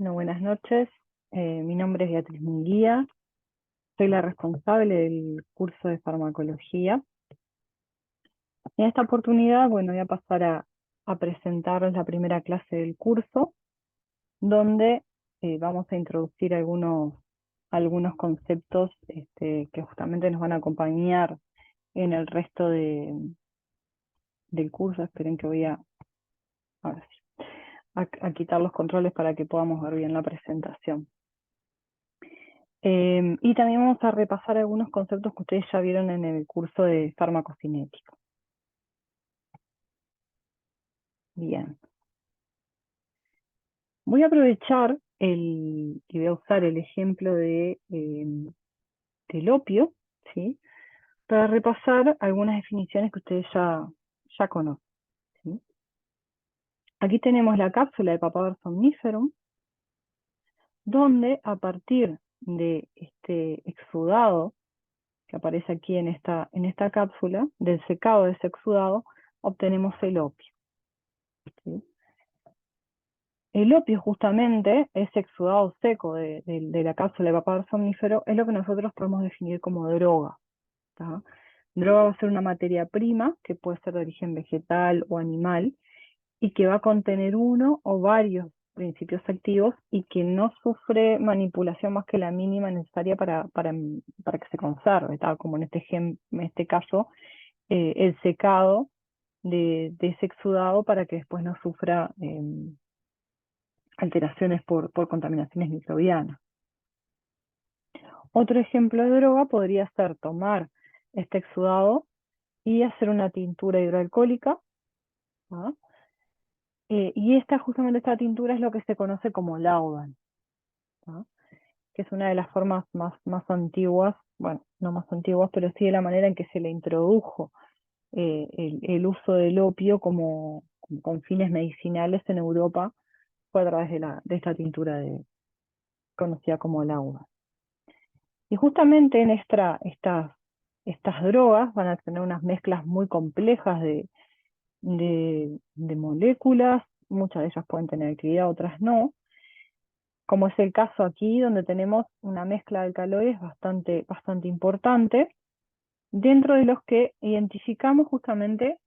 Bueno, buenas noches. Mi nombre es Beatriz Munguía. Soy la responsable del curso de farmacología. En esta oportunidad, bueno, voy a pasar a presentaros la primera clase del curso, donde vamos a introducir algunos conceptos que justamente nos van a acompañar en el resto del curso. Esperen que ahora sí, a quitar los controles para que podamos ver bien la presentación. Y también vamos a repasar algunos conceptos que ustedes ya vieron en el curso de farmacocinética. Bien. Voy a aprovechar y voy a usar el ejemplo del opio, ¿sí? Para repasar algunas definiciones que ustedes ya conocen, ¿sí? Aquí tenemos la cápsula de papaver somníferum, donde a partir de este exudado que aparece aquí en esta cápsula, del secado de ese exudado, obtenemos el opio, ¿sí? El opio, justamente, ese exudado seco de la cápsula de papaver somnífero, es lo que nosotros podemos definir como droga, ¿tá? Droga va a ser una materia prima que puede ser de origen vegetal o animal y que va a contener uno o varios principios activos y que no sufre manipulación más que la mínima necesaria para que se conserve, ¿tá? Como en este caso, el secado de ese exudado para que después no sufra alteraciones por contaminaciones microbianas. Otro ejemplo de droga podría ser tomar este exudado y hacer una tintura hidroalcohólica, ¿ah? Y justamente esta tintura es lo que se conoce como laudan, ¿ah? Que es una de las formas más antiguas, bueno, no más antiguas, pero sí de la manera en que se le introdujo el uso del opio con fines medicinales en Europa, fue a través de esta tintura conocida como laudan. Y justamente en estas drogas van a tener unas mezclas muy complejas de moléculas, muchas de ellas pueden tener actividad, otras no, como es el caso aquí, donde tenemos una mezcla de alcaloides bastante importante, dentro de los que identificamos justamente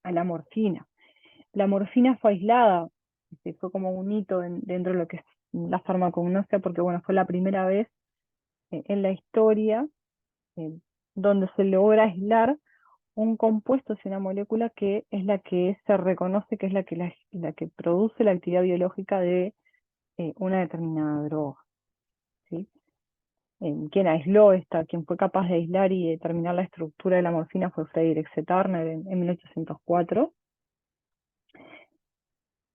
a la morfina. La morfina fue aislada, fue como un hito dentro de lo que es la farmacognosia, porque bueno, fue la primera vez en la historia eh, donde se logra aislar un compuesto, es una molécula que es la que se reconoce que es la que produce la actividad biológica de una determinada droga, ¿sí? Quien fue capaz de aislar y determinar la estructura de la morfina fue Frederick C. Turner en 1804.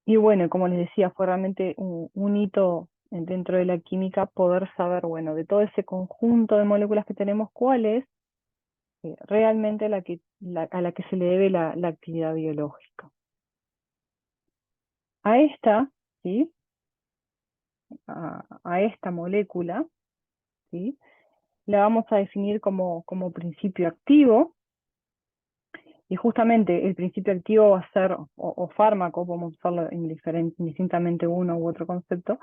Y bueno, como les decía, fue realmente un hito dentro de la química poder saber, bueno, de todo ese conjunto de moléculas que tenemos, cuál es realmente a la que se le debe la actividad biológica. A esta, ¿sí? A esta molécula, ¿sí? La vamos a definir como principio activo, y justamente el principio activo va a ser, o fármaco, podemos usarlo indistintamente uno u otro concepto,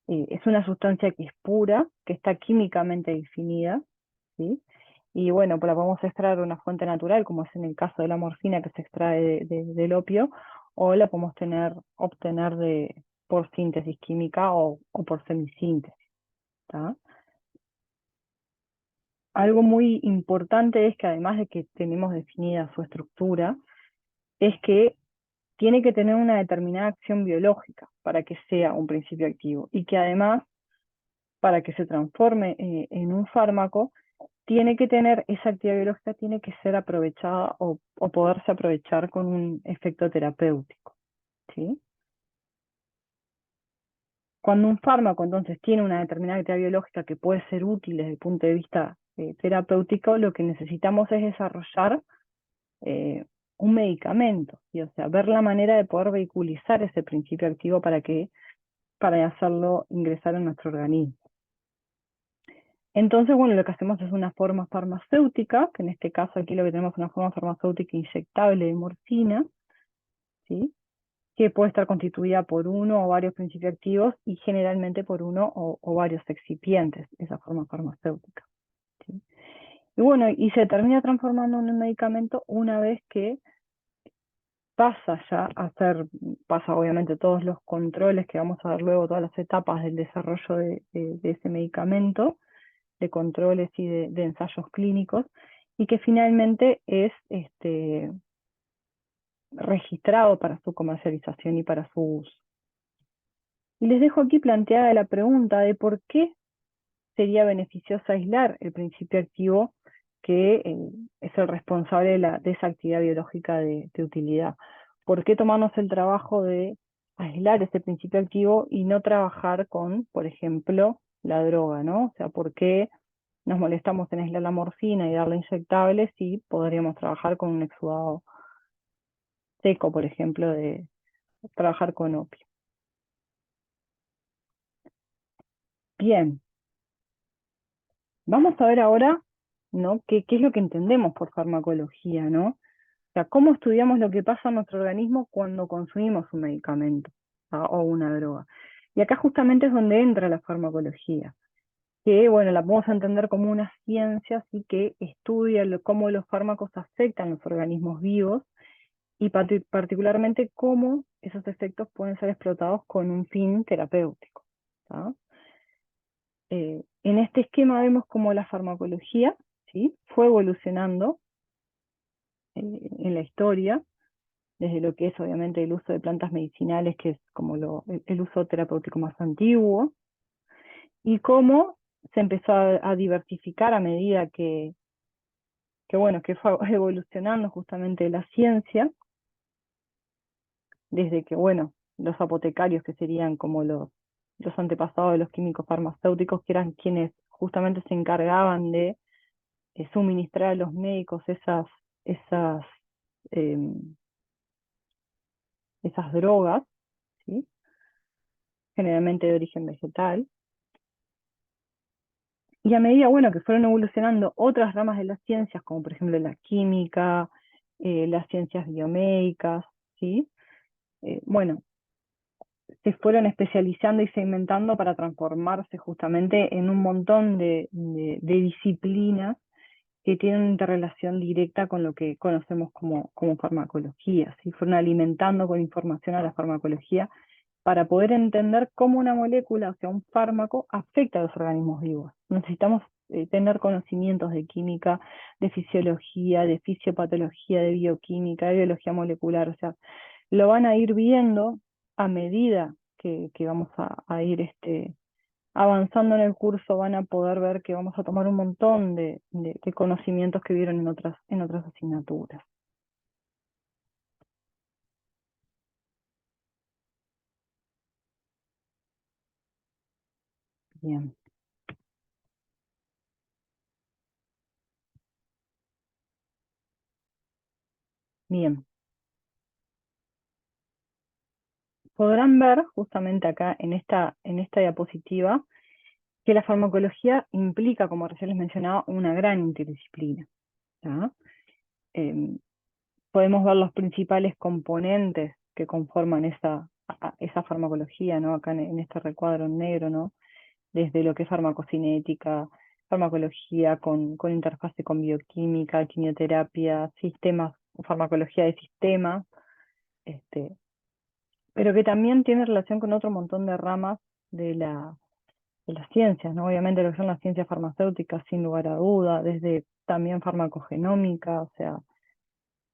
es una sustancia que es pura, que está químicamente definida, ¿sí? Y bueno, pues la podemos extraer de una fuente natural, como es en el caso de la morfina que se extrae del opio, o la podemos obtener por síntesis química o por semisíntesis, ¿tá? Algo muy importante es que además de que tenemos definida su estructura, es que tiene que tener una determinada acción biológica para que sea un principio activo y que además, para que se transforme en un fármaco, tiene que tener esa actividad biológica, tiene que ser aprovechada o poderse aprovechar con un efecto terapéutico, ¿sí? Cuando un fármaco entonces tiene una determinada actividad biológica que puede ser útil desde el punto de vista terapéutico, lo que necesitamos es desarrollar un medicamento, ¿sí? O sea, ver la manera de poder vehiculizar ese principio activo para hacerlo ingresar en nuestro organismo. Entonces, bueno, lo que hacemos es una forma farmacéutica, que en este caso aquí lo que tenemos es una forma farmacéutica inyectable de morfina, ¿sí? que puede estar constituida por uno o varios principios activos y generalmente por uno o varios excipientes, esa forma farmacéutica. ¿Sí? Y bueno, y se termina transformando en un medicamento una vez que pasa ya a ser, pasa obviamente todos los controles que vamos a ver luego, todas las etapas del desarrollo de ese medicamento, de controles y de ensayos clínicos, y que finalmente es registrado para su comercialización y para su uso. Y les dejo aquí planteada la pregunta de por qué sería beneficioso aislar el principio activo que es el responsable de esa actividad biológica de utilidad. ¿Por qué tomarnos el trabajo de aislar ese principio activo y no trabajar con, por ejemplo, la droga, ¿no? O sea, ¿por qué nos molestamos en aislar la morfina y darle inyectables si podríamos trabajar con un exudado seco, por ejemplo, de trabajar con opio? Bien, vamos a ver ahora, ¿no? ¿Qué es lo que entendemos por farmacología, ¿no? O sea, cómo estudiamos lo que pasa en nuestro organismo cuando consumimos un medicamento o una droga. Y acá justamente es donde entra la farmacología, que bueno, la podemos entender como una ciencia, así que estudia cómo los fármacos afectan los organismos vivos y particularmente cómo esos efectos pueden ser explotados con un fin terapéutico. ¿Tá? En este esquema vemos cómo la farmacología, ¿sí?, fue evolucionando en la historia, desde lo que es obviamente el uso de plantas medicinales, que es como el uso terapéutico más antiguo, y cómo se empezó a diversificar a medida bueno, que fue evolucionando justamente la ciencia, desde que, bueno, los apotecarios, que serían como los antepasados de los químicos farmacéuticos, que eran quienes justamente se encargaban de suministrar a los médicos esas, em, esas drogas, ¿sí?, generalmente de origen vegetal. Y a medida, bueno, que fueron evolucionando otras ramas de las ciencias, como por ejemplo la química, las ciencias biomédicas, ¿sí? Bueno, se fueron especializando y segmentando para transformarse justamente en un montón de disciplinas que tienen una interrelación directa con lo que conocemos como farmacología, ¿sí? Fueron alimentando con información a la farmacología para poder entender cómo una molécula, o sea, un fármaco, afecta a los organismos vivos. Necesitamos tener conocimientos de química, de fisiología, de fisiopatología, de bioquímica, de biología molecular, o sea, lo van a ir viendo a medida que vamos a ir avanzando en el curso, van a poder ver que vamos a tomar un montón de conocimientos que vieron en otras asignaturas. Bien, bien. Podrán ver justamente acá en esta diapositiva que la farmacología implica, como recién les mencionaba, una gran interdisciplina. ¿Ya? Eh, Podemos ver los principales componentes que conforman esa farmacología, ¿no? Acá en este recuadro en negro, ¿no? Desde lo que es farmacocinética, farmacología con interfase con bioquímica, quimioterapia, sistemas, farmacología de sistemas, este, pero que también tiene relación con otro montón de ramas de de las ciencias, ¿no? Obviamente lo que son las ciencias farmacéuticas, sin lugar a duda, desde también farmacogenómica, o sea,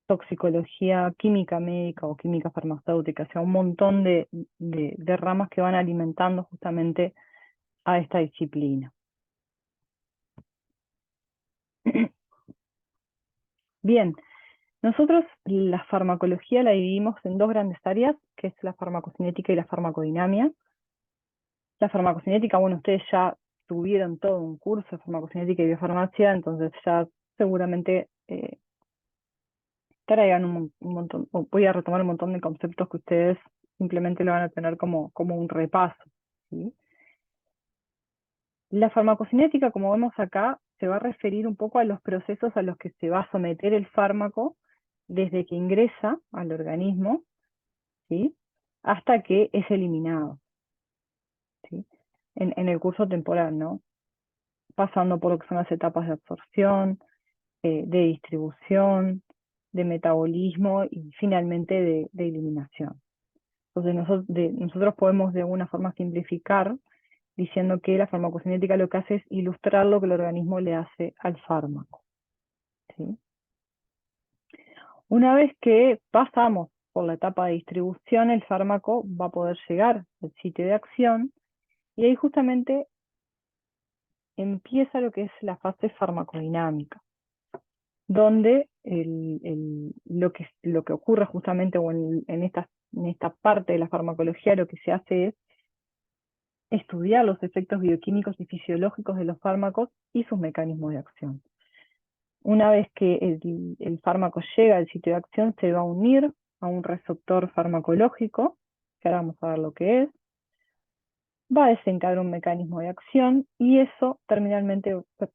toxicología, química médica o química farmacéutica, o sea, un montón de ramas que van alimentando justamente a esta disciplina. Bien, nosotros la farmacología la dividimos en dos grandes áreas, que es la farmacocinética y la farmacodinamia. La farmacocinética, bueno, ustedes ya tuvieron todo un curso de farmacocinética y biofarmacia, entonces ya seguramente traigan un montón, o voy a retomar un montón de conceptos que ustedes simplemente lo van a tener como un repaso, ¿sí? La farmacocinética, como vemos acá, se va a referir un poco a los procesos a los que se va a someter el fármaco desde que ingresa al organismo, ¿sí?, hasta que es eliminado, ¿sí? En el curso temporal, ¿no? Pasando por lo que son las etapas de absorción, de distribución, de metabolismo y finalmente de eliminación. Entonces nosotros podemos de alguna forma simplificar diciendo que la farmacocinética lo que hace es ilustrar lo que el organismo le hace al fármaco, ¿sí? Una vez que pasamos por la etapa de distribución, el fármaco va a poder llegar al sitio de acción y ahí justamente empieza lo que es la fase farmacodinámica, donde lo que ocurre justamente o en esta parte de la farmacología lo que se hace es estudiar los efectos bioquímicos y fisiológicos de los fármacos y sus mecanismos de acción. Una vez que el fármaco llega al sitio de acción, se va a unir a un receptor farmacológico, que ahora vamos a ver lo que es, va a desencadenar un mecanismo de acción y eso finalmente va a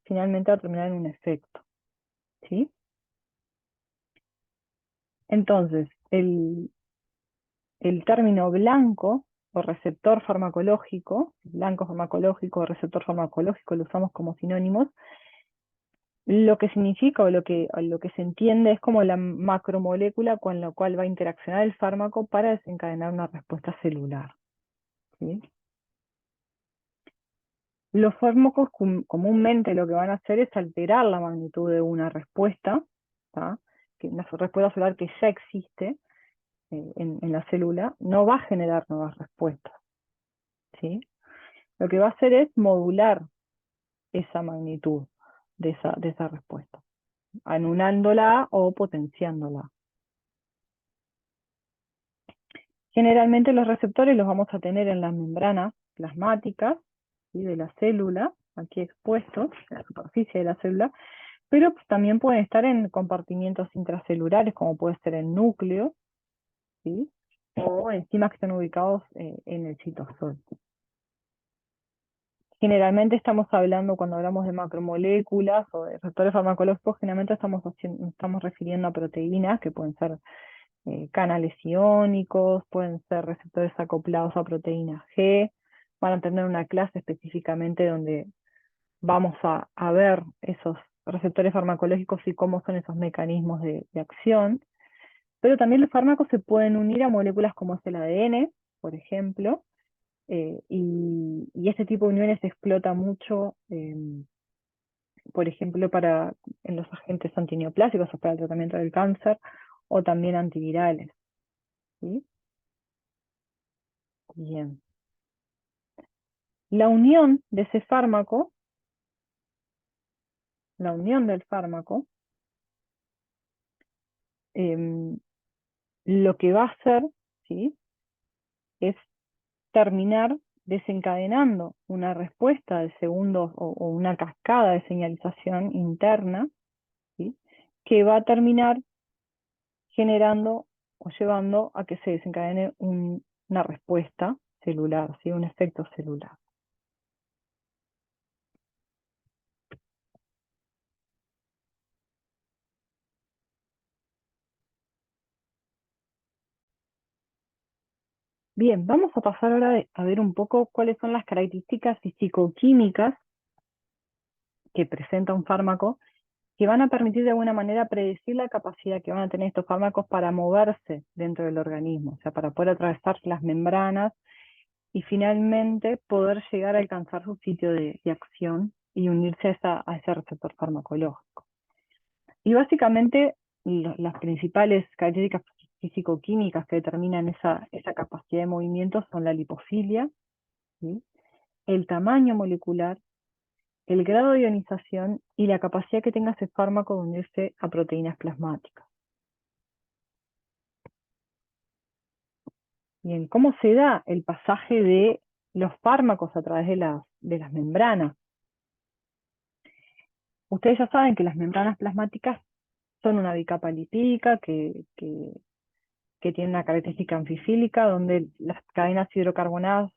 terminar en un efecto, ¿sí? Entonces, el término blanco o receptor farmacológico, blanco farmacológico o receptor farmacológico, lo usamos como sinónimos, lo que significa o lo que se entiende es como la macromolécula con la cual va a interaccionar el fármaco para desencadenar una respuesta celular, ¿sí? Los fármacos comúnmente lo que van a hacer es alterar la magnitud de una respuesta, ¿tá? Que una respuesta celular que ya existe en la célula no va a generar nuevas respuestas, ¿sí? Lo que va a hacer es modular esa magnitud de esa respuesta, anulándola o potenciándola. Generalmente los receptores los vamos a tener en las membranas plasmáticas, ¿sí?, de la célula, aquí expuestos, en la superficie de la célula, pero también pueden estar en compartimientos intracelulares, como puede ser el núcleo, ¿sí?, o enzimas que están ubicados en el citosol. Generalmente estamos hablando, cuando hablamos de macromoléculas o de receptores farmacológicos, generalmente estamos refiriendo a proteínas que pueden ser canales iónicos, pueden ser receptores acoplados a proteína G, van a tener una clase específicamente donde vamos a ver esos receptores farmacológicos y cómo son esos mecanismos de acción, pero también los fármacos se pueden unir a moléculas como es el ADN, por ejemplo, y este tipo de uniones se explota mucho, por ejemplo, en los agentes antineoplásicos o para el tratamiento del cáncer, o también antivirales, ¿sí? Bien. La unión de ese fármaco, la unión del fármaco, em, lo que va a hacer, ¿sí?, es terminar desencadenando una respuesta de segundos o una cascada de señalización interna, ¿sí?, que va a terminar generando o llevando a que se desencadene una respuesta celular, ¿sí?, un efecto celular. Bien, vamos a pasar ahora a ver un poco cuáles son las características fisicoquímicas que presenta un fármaco que van a permitir de alguna manera predecir la capacidad que van a tener estos fármacos para moverse dentro del organismo, o sea, para poder atravesar las membranas y finalmente poder llegar a alcanzar su sitio de acción y unirse a ese receptor farmacológico. Y básicamente las principales características físico-químicas que determinan esa capacidad de movimiento son la lipofilia, ¿sí?, el tamaño molecular, el grado de ionización y la capacidad que tenga ese fármaco de unirse a proteínas plasmáticas. Bien, ¿cómo se da el pasaje de los fármacos a través de las membranas? Ustedes ya saben que las membranas plasmáticas son una bicapa lipídica que tiene una característica anfifílica, donde las cadenas hidrocarbonadas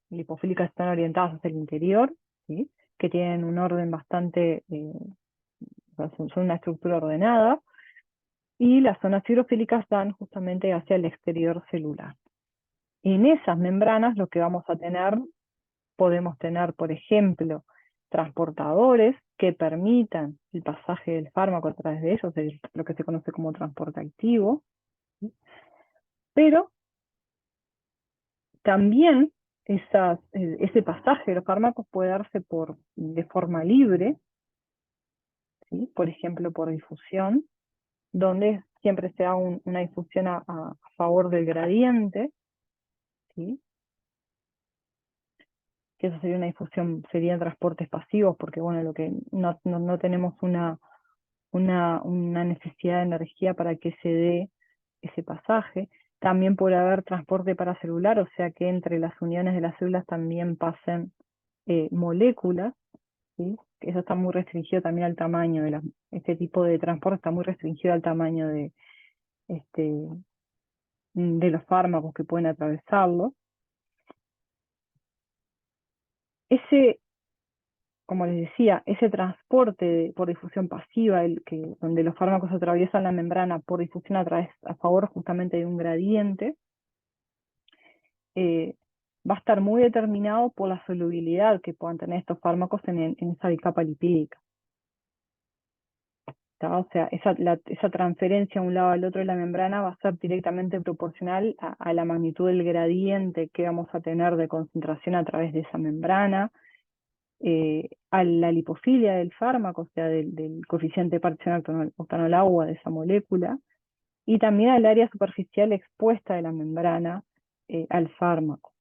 lipofílicas están orientadas hacia el interior, ¿sí?, que tienen un orden bastante, son una estructura ordenada, y las zonas hidrofílicas dan justamente hacia el exterior celular. en esas membranas lo que vamos a tener, podemos tener, por ejemplo, transportadores que permitan el pasaje del fármaco a través de ellos, lo que se conoce como transporte activo, ¿sí? Pero también ese pasaje de los fármacos puede darse de forma libre, ¿sí? Por ejemplo, por difusión, donde siempre se da una difusión a favor del gradiente, ¿sí? Que eso sería una difusión, serían transportes pasivos, porque bueno, lo que no tenemos una necesidad de energía para que se dé ese pasaje. También puede haber transporte paracelular, o sea que entre las uniones de las células también pasen moléculas, ¿sí? Eso está muy restringido también al tamaño este tipo de transporte está muy restringido al tamaño este, de los fármacos que pueden atravesarlo. Ese, como les decía, ese transporte por difusión pasiva, donde los fármacos atraviesan la membrana por difusión a favor justamente de un gradiente, va a estar muy determinado por la solubilidad que puedan tener estos fármacos en esa capa lipídica. O sea, esa transferencia de un lado al otro de la membrana va a ser directamente proporcional a la magnitud del gradiente que vamos a tener de concentración a través de esa membrana, a la lipofilia del fármaco, o sea, del coeficiente de partición octanol-agua de esa molécula, y también al área superficial expuesta de la membrana al fármaco.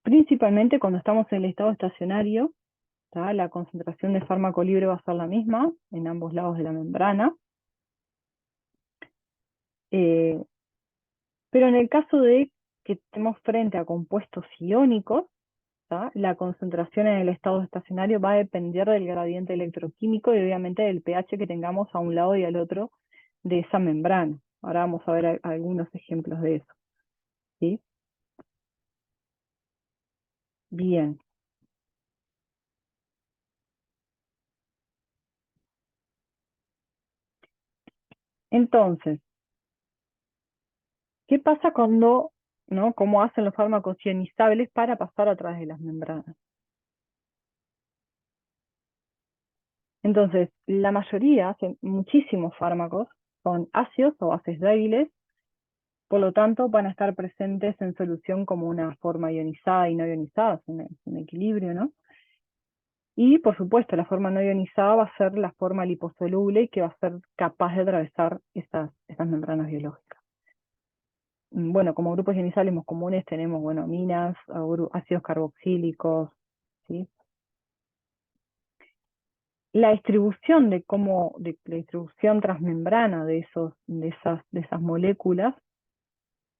Principalmente cuando estamos en el estado estacionario, la concentración de fármaco libre va a ser la misma en ambos lados de la membrana. Eh, pero en el caso de que estemos frente a compuestos iónicos, la concentración en el estado estacionario va a depender del gradiente electroquímico y obviamente del pH que tengamos a un lado y al otro de esa membrana. Ahora vamos a ver algunos ejemplos de eso, ¿sí? Bien. Entonces, ¿qué pasa ¿no? ¿Cómo hacen los fármacos ionizables para pasar a través de las membranas? Entonces, la mayoría, muchísimos fármacos, son ácidos o bases débiles, por lo tanto van a estar presentes en solución como una forma ionizada y no ionizada, es un equilibrio, ¿no? Y por supuesto, la forma no ionizada va a ser la forma liposoluble y que va a ser capaz de atravesar estas membranas biológicas. Bueno, como grupos ionizables más comunes tenemos, bueno, aminas, ácidos carboxílicos, ¿sí? La distribución la distribución transmembrana de esas moléculas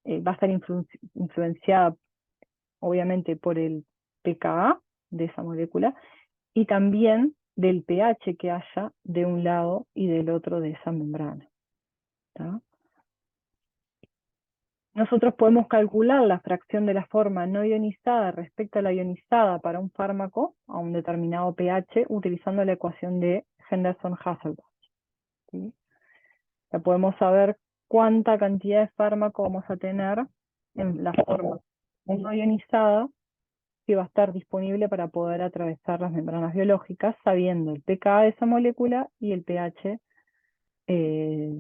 va a estar influenciada obviamente por el pKa de esa molécula y también del pH que haya de un lado y del otro de esa membrana, ¿tá? Nosotros podemos calcular la fracción de la forma no ionizada respecto a la ionizada para un fármaco a un determinado pH utilizando la ecuación de Henderson-Hasselbalch, ¿sí? Ya podemos saber cuánta cantidad de fármaco vamos a tener en la forma no ionizada que va a estar disponible para poder atravesar las membranas biológicas, sabiendo el pKa de esa molécula y el pH eh,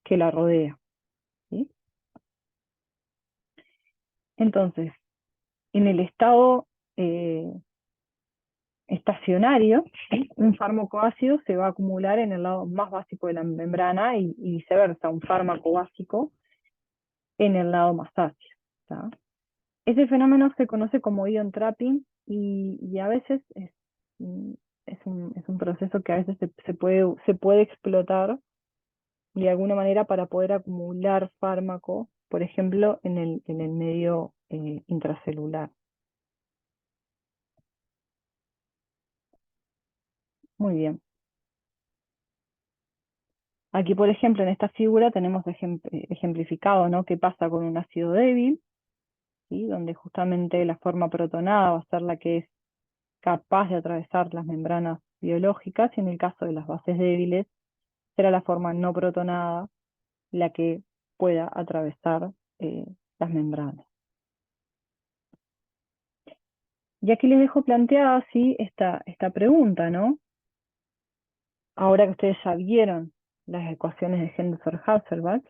que la rodea, ¿sí? Entonces, en el estado eh, estacionario, ¿sí? Un fármaco ácido se va a acumular en el lado más básico de la membrana y viceversa, un fármaco básico en el lado más ácido, ¿tá? Ese fenómeno se conoce como ion trapping y a veces mm, es un proceso que a veces se puede explotar de alguna manera para poder acumular fármaco, por ejemplo, en el medio intracelular. Muy bien. Aquí, por ejemplo, en esta figura tenemos ejemplificado, ¿no? qué pasa con un ácido débil, ¿sí? Donde justamente la forma protonada va a ser la que es capaz de atravesar las membranas biológicas, y en el caso de las bases débiles, será la forma no protonada la que pueda atravesar las membranas. Y aquí les dejo planteada así esta pregunta, ¿no? Ahora que ustedes ya vieron las ecuaciones de Henderson-Hasselbalch,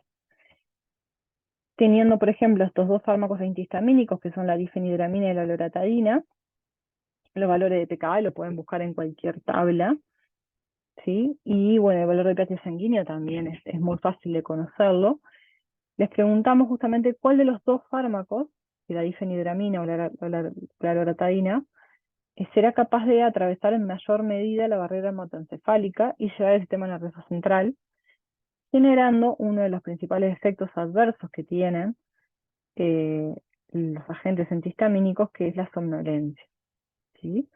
teniendo, por ejemplo, estos dos fármacos antihistamínicos, que son la difenhidramina y la loratadina, los valores de pKa lo pueden buscar en cualquier tabla, ¿sí? Y bueno, el valor de pH sanguíneo también es muy fácil de conocerlo. Les preguntamos justamente cuál de los dos fármacos, la difenhidramina o la loratadina, será capaz de atravesar en mayor medida la barrera hematoencefálica y llegar al sistema nervioso central, generando uno de los principales efectos adversos que tienen los agentes antihistamínicos, que es la somnolencia, ¿sí?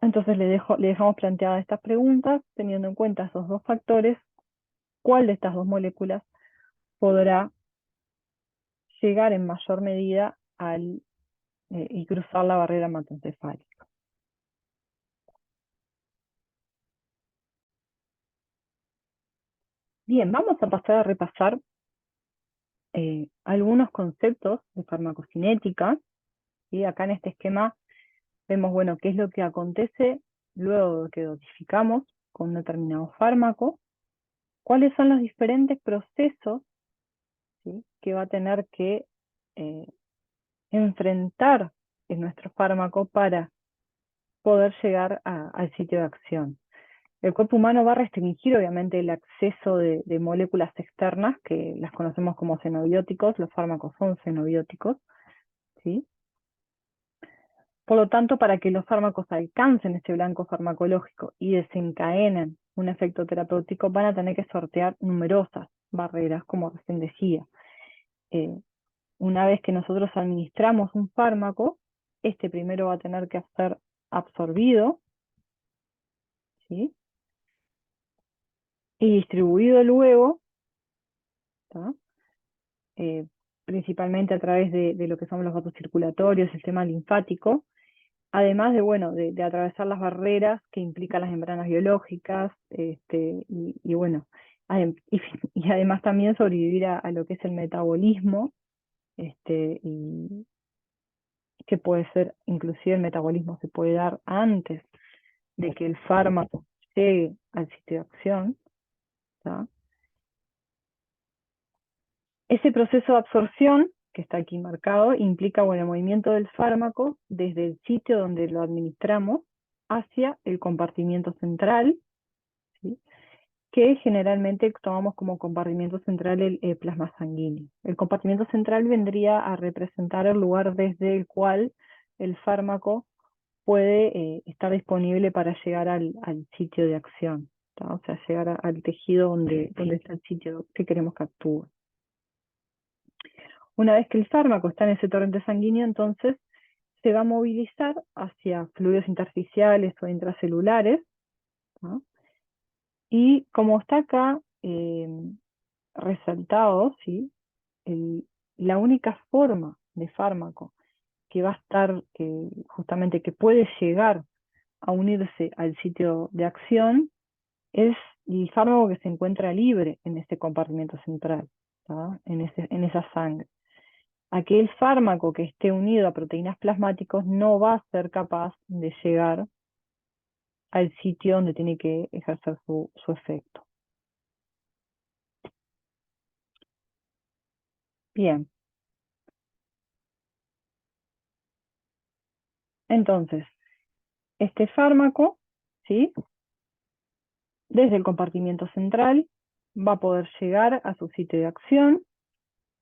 Entonces le dejamos planteadas estas preguntas, teniendo en cuenta esos dos factores, ¿cuál de estas dos moléculas podrá llegar en mayor medida y cruzar la barrera hematoencefálica? Bien, vamos a pasar a repasar algunos conceptos de farmacocinética, ¿sí? Acá en este esquema vemos, bueno, qué es lo que acontece luego de que dosificamos con un determinado fármaco, cuáles son los diferentes procesos, ¿sí?, que va a tener que eh, enfrentar en nuestro fármaco para poder llegar al sitio de acción. El cuerpo humano va a restringir obviamente el acceso de moléculas externas, que las conocemos como xenobióticos, los fármacos son xenobióticos, ¿sí? Por lo tanto, para que los fármacos alcancen este blanco farmacológico y desencadenen un efecto terapéutico, van a tener que sortear numerosas barreras, como recién decía. Una vez que nosotros administramos un fármaco, este primero va a tener que ser absorbido, ¿sí?, y distribuido luego, ¿tá?, eh, principalmente a través de lo que son los vasos circulatorios, el sistema linfático, además de, bueno, de atravesar las barreras que implican las membranas biológicas, y bueno, y además también sobrevivir a lo que es el metabolismo, y que puede ser, inclusive el metabolismo se puede dar antes de que el fármaco llegue al sitio de acción, ¿tá? Ese proceso de absorción, que está aquí marcado, implica, bueno, el movimiento del fármaco desde el sitio donde lo administramos hacia el compartimiento central, ¿sí?, que generalmente tomamos como compartimiento central el plasma sanguíneo. El compartimiento central vendría a representar el lugar desde el cual el fármaco puede estar disponible para llegar al sitio de acción, ¿tá? O sea, llegar al tejido donde está el sitio que queremos que actúe. Una vez que el fármaco está en ese torrente sanguíneo, entonces se va a movilizar hacia fluidos intersticiales o intracelulares, ¿no? Y como está acá resaltado, ¿sí?, la única forma de fármaco que va a estar, justamente que puede llegar a unirse al sitio de acción, es el fármaco que se encuentra libre en este compartimento central, ¿tá?, en esa sangre. Aquel fármaco que esté unido a proteínas plasmáticos no va a ser capaz de llegar al sitio donde tiene que ejercer su efecto. Bien, entonces, este fármaco, ¿sí?, desde el compartimiento central va a poder llegar a su sitio de acción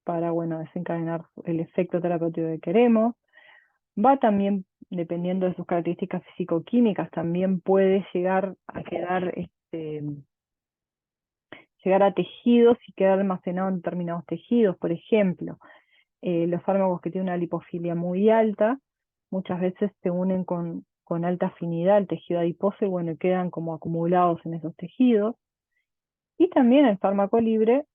para, bueno, desencadenar el efecto terapéutico que queremos. Va también, dependiendo de sus características físico-químicas, también puede llegar a llegar a tejidos y quedar almacenado en determinados tejidos. Por ejemplo, los fármacos que tienen una lipofilia muy alta, muchas veces se unen con alta afinidad al tejido adiposo y, bueno, quedan como acumulados en esos tejidos. Y también el fármaco libre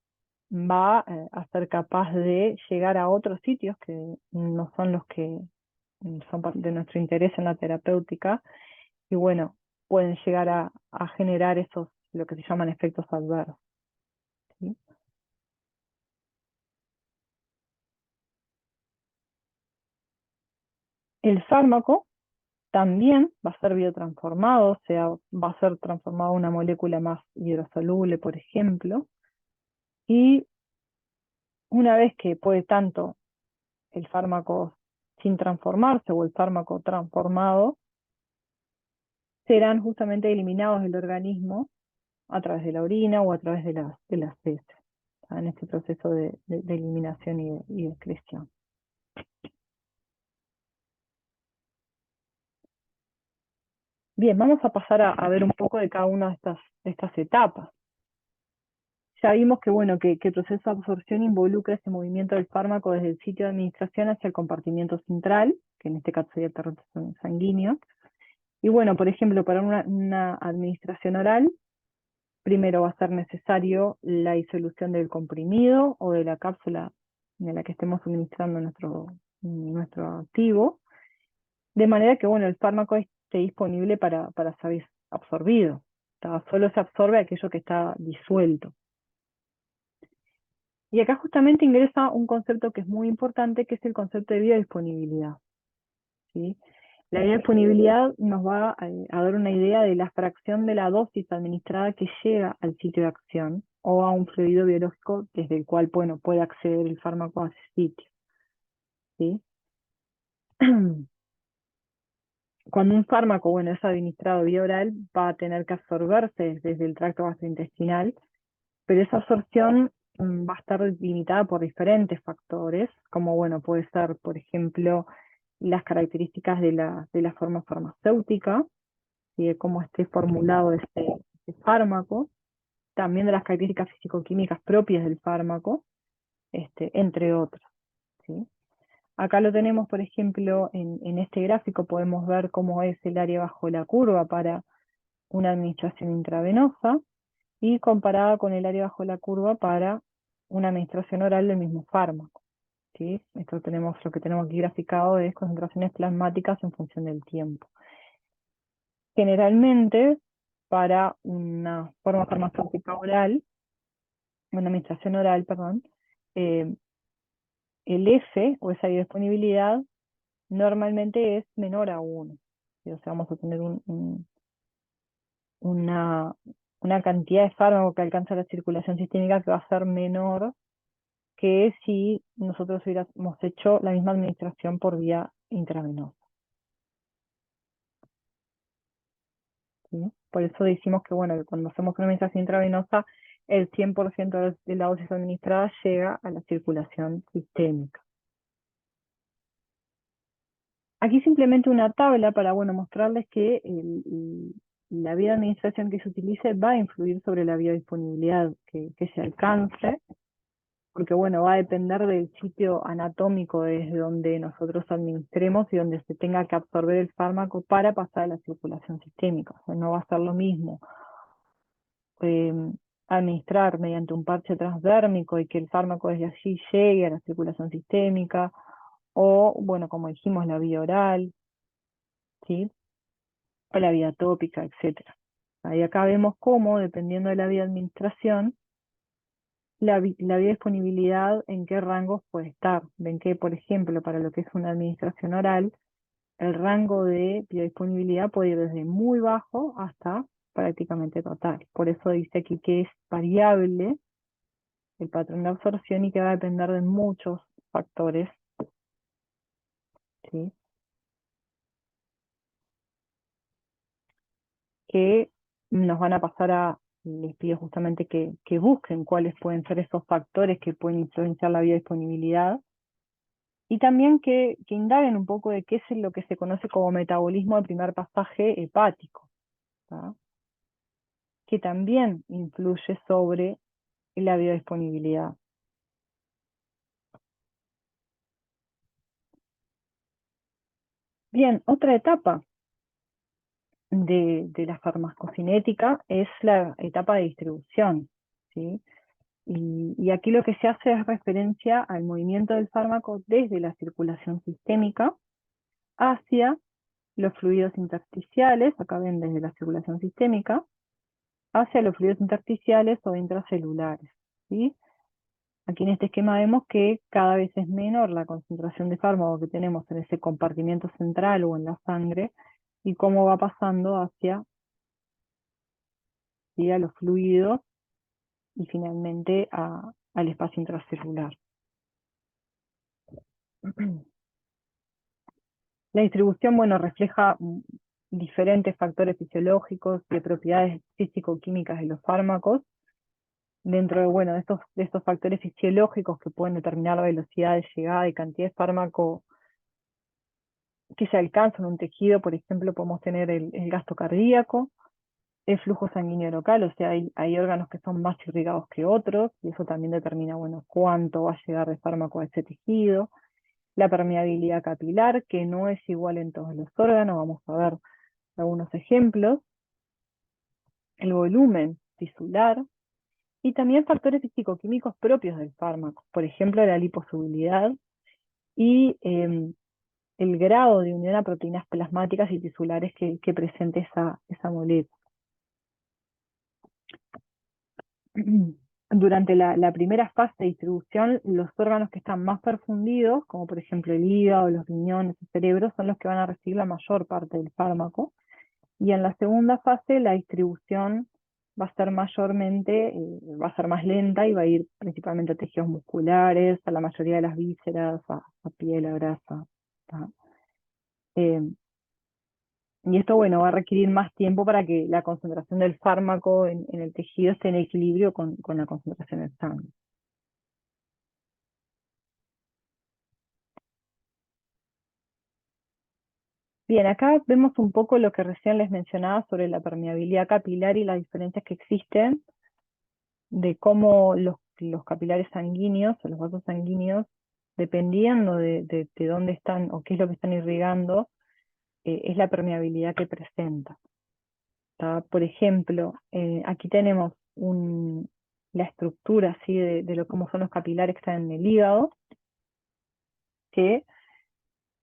va a ser capaz de llegar a otros sitios que no son los que son de nuestro interés en la terapéutica, y bueno, pueden llegar a generar lo que se llaman efectos adversos. ¿Sí? El fármaco también va a ser biotransformado, o sea, va a ser transformado en una molécula más hidrosoluble, por ejemplo, y una vez que puede tanto el fármaco sin transformarse o el fármaco transformado, serán justamente eliminados del organismo a través de la orina o a través de las heces, en este proceso de eliminación y de excreción. Bien, vamos a pasar a ver un poco de cada una de estas etapas. Ya vimos que, bueno, que el proceso de absorción involucra ese movimiento del fármaco desde el sitio de administración hacia el compartimiento central, que en este caso sería el torrente sanguíneo. Y bueno, por ejemplo, para una administración oral, primero va a ser necesario la disolución del comprimido o de la cápsula en la que estemos suministrando nuestro activo, de manera que, bueno, el fármaco esté disponible para ser absorbido. Solo se absorbe aquello que está disuelto. Y acá justamente ingresa un concepto que es muy importante, que es el concepto de biodisponibilidad. ¿Sí? La biodisponibilidad nos va a dar una idea de la fracción de la dosis administrada que llega al sitio de acción o a un fluido biológico desde el cual, bueno, puede acceder el fármaco a ese sitio. ¿Sí? Cuando un fármaco, bueno, es administrado vía oral, va a tener que absorberse desde el tracto gastrointestinal, pero esa absorción va a estar limitada por diferentes factores, como, bueno, puede ser, por ejemplo, las características de la forma farmacéutica, ¿sí? De cómo esté formulado este fármaco, también de las características físico-químicas propias del fármaco, entre otras. ¿Sí? Acá lo tenemos, por ejemplo, en este gráfico podemos ver cómo es el área bajo la curva para una administración intravenosa y comparada con el área bajo la curva para una administración oral del mismo fármaco. ¿Sí? Lo que tenemos aquí graficado es concentraciones plasmáticas en función del tiempo. Generalmente, para una forma farmacéutica oral, una administración oral, perdón, eh, el F o esa biodisponibilidad normalmente es menor a 1. ¿Sí? O sea, vamos a tener una, una cantidad de fármaco que alcanza la circulación sistémica que va a ser menor que si nosotros hubiéramos hecho la misma administración por vía intravenosa. ¿Sí? Por eso decimos que, bueno, que cuando hacemos una administración intravenosa, el 100% de la dosis administrada llega a la circulación sistémica. Aquí simplemente una tabla para, bueno, mostrarles que la vía de administración que se utilice va a influir sobre la biodisponibilidad que se alcance, porque, bueno, va a depender del sitio anatómico desde donde nosotros administremos y donde se tenga que absorber el fármaco para pasar a la circulación sistémica. O sea, no va a ser lo mismo eh, administrar mediante un parche transdérmico y que el fármaco desde allí llegue a la circulación sistémica, o, bueno, como dijimos, la vía oral, ¿sí? O la vía tópica, etcétera. Ahí acá vemos cómo, dependiendo de la vía de administración, la biodisponibilidad en qué rangos puede estar. Ven que, por ejemplo, para lo que es una administración oral, el rango de biodisponibilidad puede ir desde muy bajo hasta prácticamente total. Por eso dice aquí que es variable el patrón de absorción y que va a depender de muchos factores, ¿sí? Que nos van a pasar les pido justamente que busquen cuáles pueden ser esos factores que pueden influenciar la biodisponibilidad y también que indaguen un poco de qué es lo que se conoce como metabolismo de primer pasaje hepático, ¿tá? Que también influye sobre la biodisponibilidad. Bien, otra etapa de la farmacocinética es la etapa de distribución, ¿sí? Y aquí lo que se hace es referencia al movimiento del fármaco desde la circulación sistémica hacia los fluidos intersticiales, acá ven desde la circulación sistémica, hacia los fluidos intersticiales o intracelulares, ¿sí? Aquí en este esquema vemos que cada vez es menor la concentración de fármaco que tenemos en ese compartimiento central o en la sangre y cómo va pasando hacia, ¿sí?, a los fluidos y finalmente al espacio intracelular. La distribución, bueno, refleja diferentes factores fisiológicos y de propiedades físico-químicas de los fármacos. Dentro de, bueno, de estos factores fisiológicos que pueden determinar la velocidad de llegada y cantidad de fármaco que se alcanza en un tejido, por ejemplo, podemos tener el gasto cardíaco, el flujo sanguíneo local, o sea, hay órganos que son más irrigados que otros, y eso también determina, bueno, cuánto va a llegar de fármaco a ese tejido. La permeabilidad capilar, que no es igual en todos los órganos, vamos a ver algunos ejemplos. El volumen tisular, y también factores físico-químicos propios del fármaco, por ejemplo, la liposolubilidad y el grado de unión a proteínas plasmáticas y tisulares que presente esa molécula. Durante la primera fase de distribución, los órganos que están más perfundidos, como por ejemplo el hígado, los riñones, el cerebro, son los que van a recibir la mayor parte del fármaco. Y en la segunda fase, la distribución va a ser va a ser más lenta y va a ir principalmente a tejidos musculares, a la mayoría de las vísceras, a piel, a grasa. Eh, y esto, bueno, va a requerir más tiempo para que la concentración del fármaco en el tejido esté en equilibrio con la concentración en sangre. Bien, acá vemos un poco lo que recién les mencionaba sobre la permeabilidad capilar y las diferencias que existen de cómo los capilares sanguíneos o los vasos sanguíneos, dependiendo de dónde están o qué es lo que están irrigando, es la permeabilidad que presenta. ¿Tá? Por ejemplo, aquí tenemos la estructura así cómo son los capilares que están en el hígado, que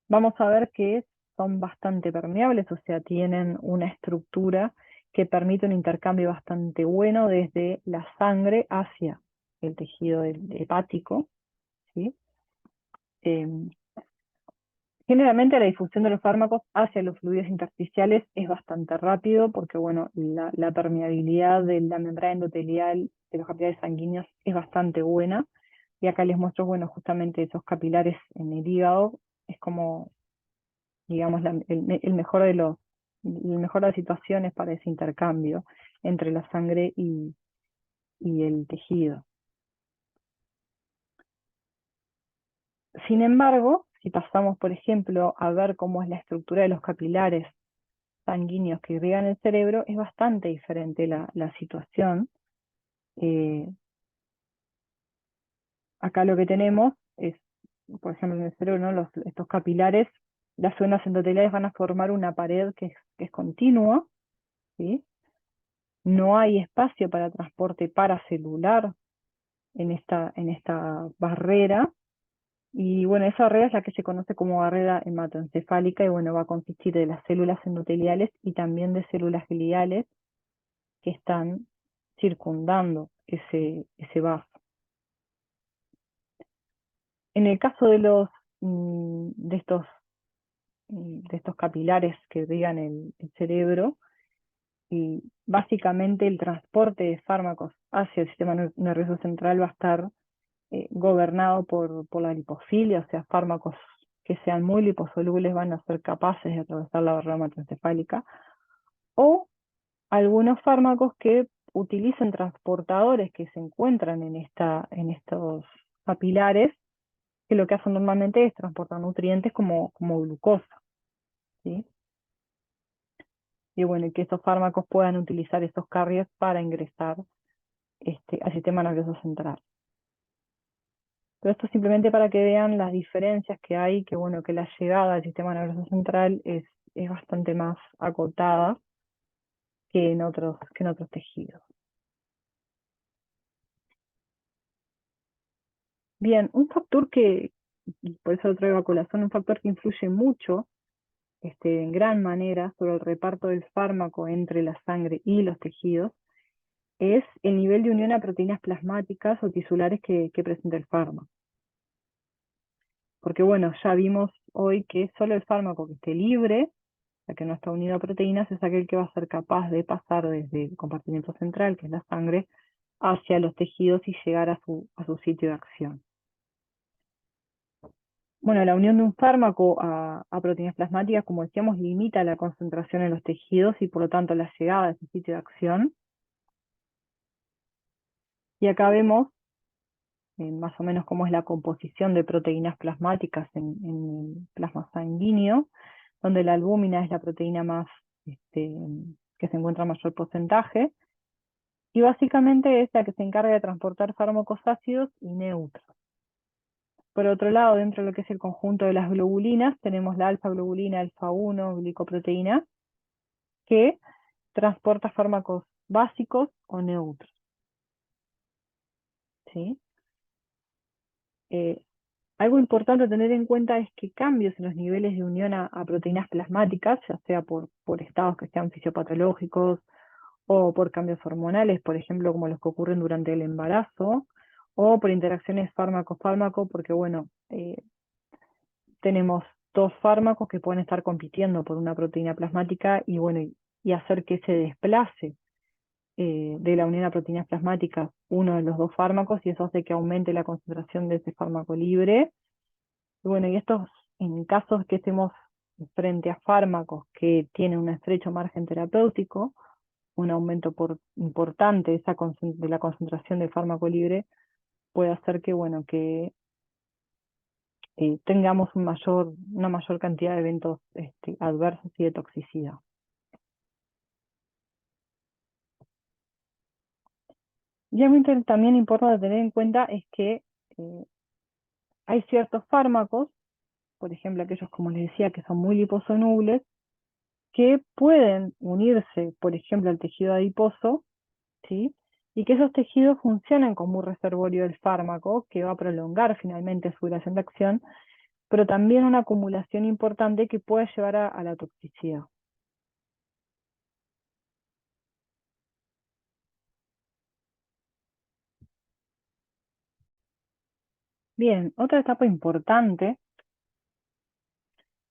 vamos a ver que son bastante permeables, o sea, tienen una estructura que permite un intercambio bastante bueno desde la sangre hacia el tejido hepático, ¿sí? Eh, Generalmente la difusión de los fármacos hacia los fluidos intersticiales es bastante rápido porque, bueno, la permeabilidad de la membrana endotelial de los capilares sanguíneos es bastante buena. Y acá les muestro, bueno, justamente esos capilares en el hígado, es como, digamos, el mejor el mejor de las situaciones para ese intercambio entre la sangre y el tejido. Sin embargo, si pasamos, por ejemplo, a ver cómo es la estructura de los capilares sanguíneos que irrigan el cerebro, es bastante diferente la situación. Eh, Acá lo que tenemos es, por ejemplo, en el cerebro, ¿no?, estos capilares, las zonas endoteliales van a formar una pared que es continua, ¿sí? No hay espacio para transporte paracelular en esta barrera. Y bueno, esa barrera es la que se conoce como barrera hematoencefálica y bueno, va a consistir de las células endoteliales y también de células gliales que están circundando ese vaso. En el caso de de estos capilares que irrigan el cerebro, y básicamente el transporte de fármacos hacia el sistema nervioso central va a estar gobernado por la lipofilia, o sea, fármacos que sean muy liposolubles van a ser capaces de atravesar la barrera hematoencefálica, o algunos fármacos que utilizan transportadores que se encuentran en estos capilares, que lo que hacen normalmente es transportar nutrientes como glucosa, ¿sí? Y bueno, que estos fármacos puedan utilizar estos carriers para ingresar al sistema nervioso central. Pero esto simplemente para que vean las diferencias que hay, que bueno, que la llegada al sistema nervioso central es bastante más acotada que en otros tejidos. Bien, un factor y por eso lo traigo a colación, un factor que influye mucho, en gran manera, sobre el reparto del fármaco entre la sangre y los tejidos, es el nivel de unión a proteínas plasmáticas o tisulares que presenta el fármaco. Porque bueno, ya vimos hoy que solo el fármaco que esté libre, o sea que no está unido a proteínas, es aquel que va a ser capaz de pasar desde el compartimiento central, que es la sangre, hacia los tejidos y llegar a su sitio de acción. Bueno, la unión de un fármaco a proteínas plasmáticas, como decíamos, limita la concentración en los tejidos y por lo tanto la llegada a ese sitio de acción. Y acá vemos más o menos cómo es la composición de proteínas plasmáticas en el plasma sanguíneo, donde la albúmina es la proteína más que se encuentra en mayor porcentaje, y básicamente es la que se encarga de transportar fármacos ácidos y neutros. Por otro lado, dentro de lo que es el conjunto de las globulinas, tenemos la alfa-globulina, alfa-1, glicoproteína, que transporta fármacos básicos o neutros. ¿Sí? Algo importante a tener en cuenta es que cambios en los niveles de unión a proteínas plasmáticas, ya sea por estados que sean fisiopatológicos o por cambios hormonales, por ejemplo, como los que ocurren durante el embarazo, o por interacciones fármaco-fármaco, porque bueno, tenemos dos fármacos que pueden estar compitiendo por una proteína plasmática y bueno, y hacer que se desplace de la unión a proteínas plasmáticas uno de los dos fármacos y eso hace que aumente la concentración de ese fármaco libre. Y bueno, y estos, en casos que estemos frente a fármacos que tienen un estrecho margen terapéutico, un aumento importante de, de la concentración de fármaco libre puede hacer que, bueno, que tengamos una mayor cantidad de eventos adversos y de toxicidad. Y algo también importante tener en cuenta es que eh, hay ciertos fármacos, por ejemplo aquellos como les decía que son muy liposolubles, que pueden unirse, por ejemplo, al tejido adiposo, ¿sí? Y que esos tejidos funcionan como un reservorio del fármaco que va a prolongar finalmente su duración de acción, pero también una acumulación importante que puede llevar a la toxicidad. Bien, otra etapa importante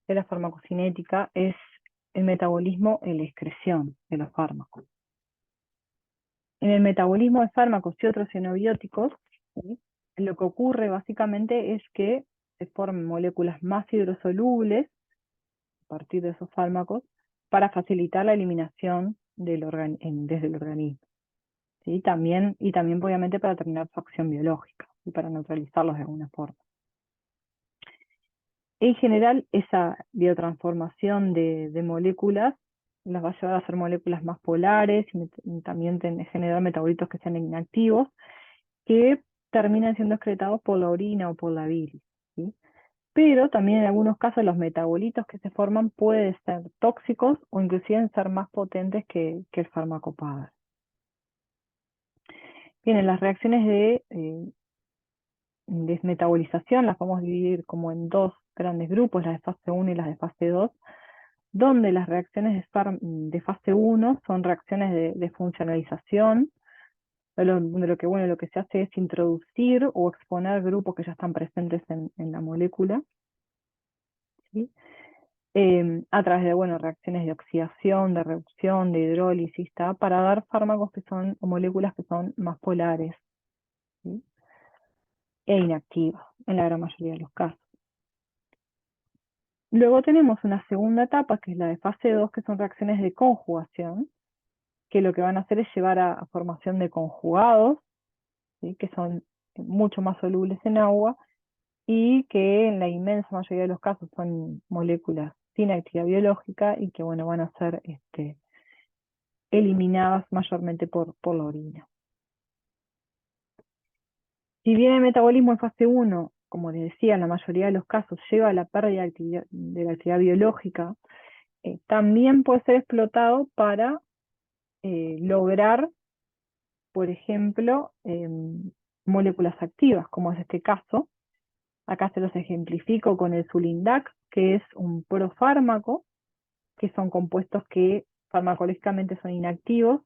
de la farmacocinética es el metabolismo y la excreción de los fármacos. En el metabolismo de fármacos y otros xenobióticos, ¿sí? Lo que ocurre básicamente es que se forman moléculas más hidrosolubles a partir de esos fármacos para facilitar la eliminación desde el organismo. ¿Sí? Y también obviamente para terminar su acción biológica y para neutralizarlos de alguna forma. En general, esa biotransformación de moléculas las va a llevar a ser moléculas más polares y también generar metabolitos que sean inactivos, que terminan siendo excretados por la orina o por la bilis, ¿sí? Pero también en algunos casos los metabolitos que se forman pueden ser tóxicos o inclusive ser más potentes que el fármaco padre. Bien, en las reacciones de desmetabolización las vamos a dividir como en dos grandes grupos, las de fase 1 y las de fase 2, donde las reacciones de fase 1 son reacciones de funcionalización, bueno, lo que se hace es introducir o exponer grupos que ya están presentes en la molécula, ¿sí? A través de bueno, reacciones de oxidación, de reducción, de hidrólisis, para dar fármacos que son, o moléculas que son más polares, ¿sí? E inactivas, en la gran mayoría de los casos. Luego tenemos una segunda etapa, que es la de fase 2, que son reacciones de conjugación, que lo que van a hacer es llevar a formación de conjugados, ¿sí? Que son mucho más solubles en agua y que en la inmensa mayoría de los casos son moléculas sin actividad biológica y que bueno, van a ser eliminadas mayormente por la orina. Si bien el metabolismo en fase 1, como les decía, en la mayoría de los casos lleva a la pérdida de la actividad biológica, también puede ser explotado para lograr, por ejemplo, moléculas activas, como es este caso. Acá se los ejemplifico con el Sulindac, que es un profármaco, que son compuestos que farmacológicamente son inactivos,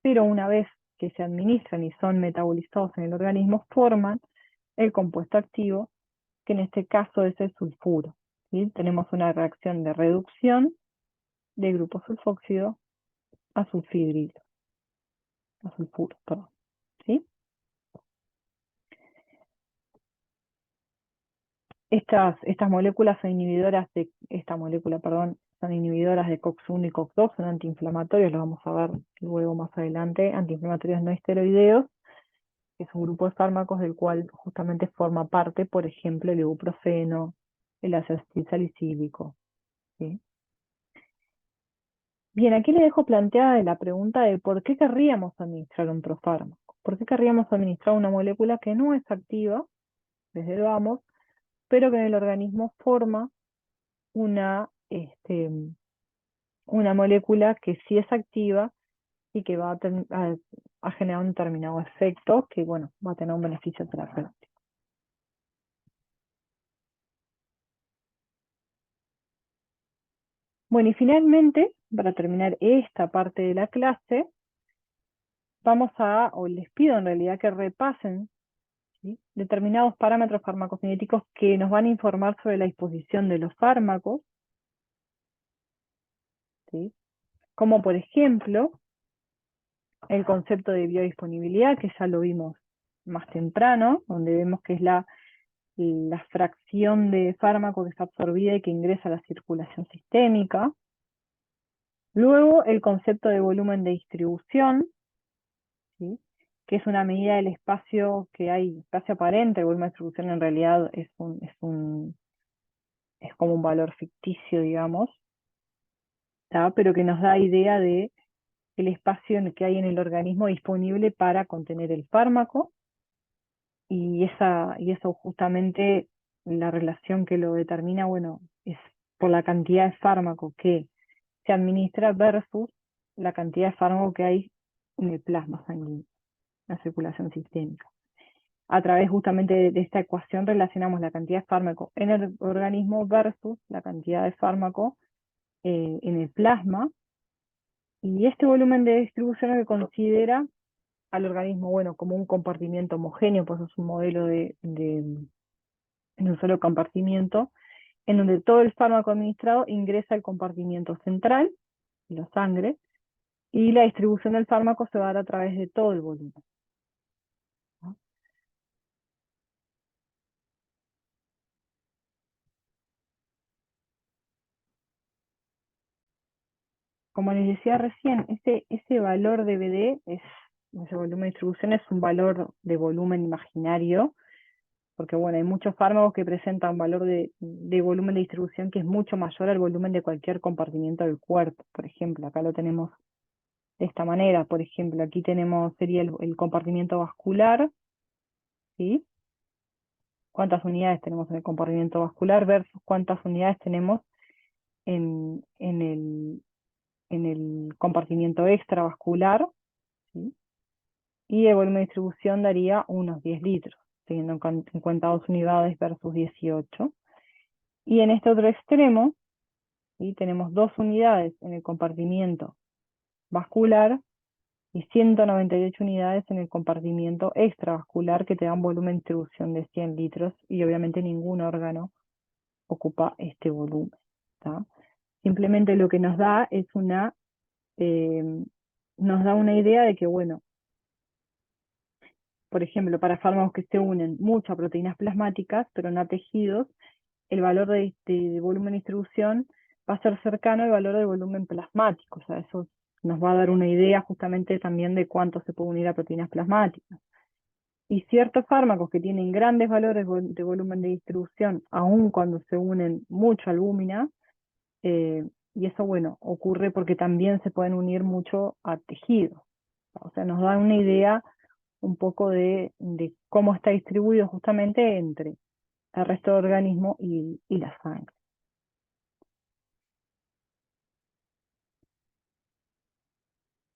pero una vez que se administran y son metabolizados en el organismo forman el compuesto activo, que en este caso es el sulfuro. ¿Sí? Tenemos una reacción de reducción de grupo sulfóxido a sulfidrilo, a sulfuro, perdón. ¿Sí? Estas moléculas son inhibidoras de, esta molécula, perdón, son inhibidoras de COX-1 y COX-2, son antiinflamatorios, lo vamos a ver luego más adelante, antiinflamatorios no esteroideos, que es un grupo de fármacos del cual justamente forma parte, por ejemplo, el ibuprofeno, el ácido acetilsalicílico. ¿Sí? Bien, aquí le dejo planteada la pregunta de por qué querríamos administrar un profármaco. ¿Por qué querríamos administrar una molécula que no es activa, desde el vamos, pero que en el organismo forma una, una molécula que sí es activa y que va a generar un determinado efecto que, bueno, va a tener un beneficio terapéutico? Bueno, y finalmente, para terminar esta parte de la clase, o les pido en realidad que repasen, ¿sí?, determinados parámetros farmacocinéticos que nos van a informar sobre la disposición de los fármacos, ¿sí?, como por ejemplo el concepto de biodisponibilidad, que ya lo vimos más temprano, donde vemos que es la fracción de fármaco que está absorbida y que ingresa a la circulación sistémica. Luego el concepto de volumen de distribución, ¿sí?, que es una medida del espacio que hay, espacio aparente. El volumen de distribución en realidad es como un valor ficticio, digamos, ¿tá?, pero que nos da idea de el espacio en el que hay en el organismo disponible para contener el fármaco, y eso justamente, la relación que lo determina, bueno, es por la cantidad de fármaco que se administra versus la cantidad de fármaco que hay en el plasma sanguíneo, la circulación sistémica. A través justamente de esta ecuación relacionamos la cantidad de fármaco en el organismo versus la cantidad de fármaco en el plasma, y este volumen de distribución es lo que considera al organismo, bueno, como un compartimiento homogéneo, pues es un modelo en un solo compartimiento, en donde todo el fármaco administrado ingresa al compartimiento central, la sangre, y la distribución del fármaco se va a dar a través de todo el volumen, ¿no? Como les decía recién, ese valor de BD, ese volumen de distribución, es un valor de volumen imaginario, porque bueno, hay muchos fármacos que presentan un valor de volumen de distribución que es mucho mayor al volumen de cualquier compartimiento del cuerpo. Por ejemplo, acá lo tenemos de esta manera. Por ejemplo, aquí sería el compartimiento vascular, ¿sí? Cuántas unidades tenemos en el compartimiento vascular versus cuántas unidades tenemos en el compartimiento extravascular, ¿sí? Y el volumen de distribución daría unos 10 litros, teniendo en cuenta 2 unidades versus 18. Y en este otro extremo, ¿sí?, tenemos 2 unidades en el compartimiento vascular y 198 unidades en el compartimiento extravascular, que te dan volumen de distribución de 100 litros, y obviamente ningún órgano ocupa este volumen, ¿tá? Simplemente lo que nos da es eh, nos da una idea de que, bueno, por ejemplo, para fármacos que se unen muchas proteínas plasmáticas, pero no a tejidos, el valor de volumen de distribución va a ser cercano al valor del volumen plasmático. O sea, eso nos va a dar una idea justamente también de cuánto se puede unir a proteínas plasmáticas. Y ciertos fármacos que tienen grandes valores de volumen de distribución, aun cuando se unen mucho a albúmina, y eso, bueno, ocurre porque también se pueden unir mucho a tejidos. O sea, nos da una idea un poco de cómo está distribuido justamente entre el resto del organismo y la sangre.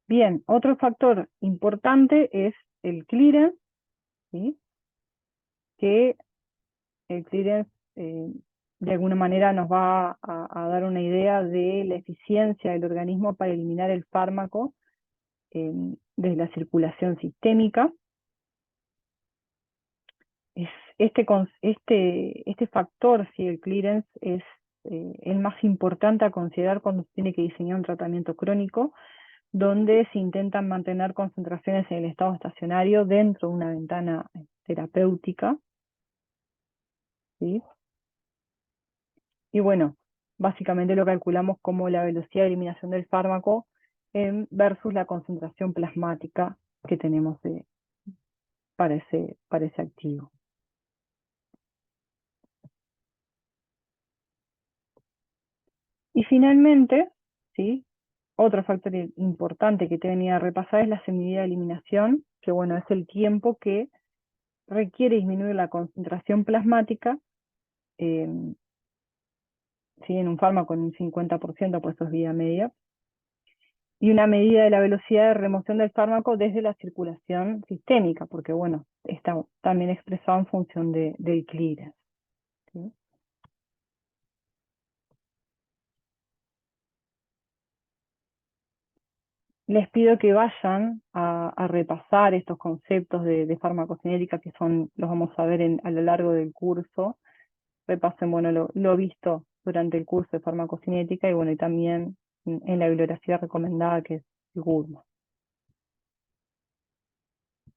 Bien, otro factor importante es el clearance, ¿sí?, que el clearance de alguna manera nos va a dar una idea de la eficiencia del organismo para eliminar el fármaco desde la circulación sistémica. Este factor, si el clearance, es el más importante a considerar cuando se tiene que diseñar un tratamiento crónico, donde se intentan mantener concentraciones en el estado estacionario dentro de una ventana terapéutica, ¿sí? Y bueno, básicamente lo calculamos como la velocidad de eliminación del fármaco versus la concentración plasmática que tenemos para ese activo. Y finalmente, ¿sí? Otro factor importante que te venía a repasar es la semidía de eliminación, que bueno, es el tiempo que requiere disminuir la concentración plasmática, eh, ¿sí? En un fármaco en un 50%, pues eso es vida media, y una medida de la velocidad de remoción del fármaco desde la circulación sistémica, porque bueno, está también expresado en función del clearance, ¿sí? Les pido que vayan a repasar estos conceptos de farmacocinética que los vamos a ver a lo largo del curso. Repasen, bueno, lo visto durante el curso de farmacocinética y bueno, y también en la bibliografía recomendada que es el Goodman.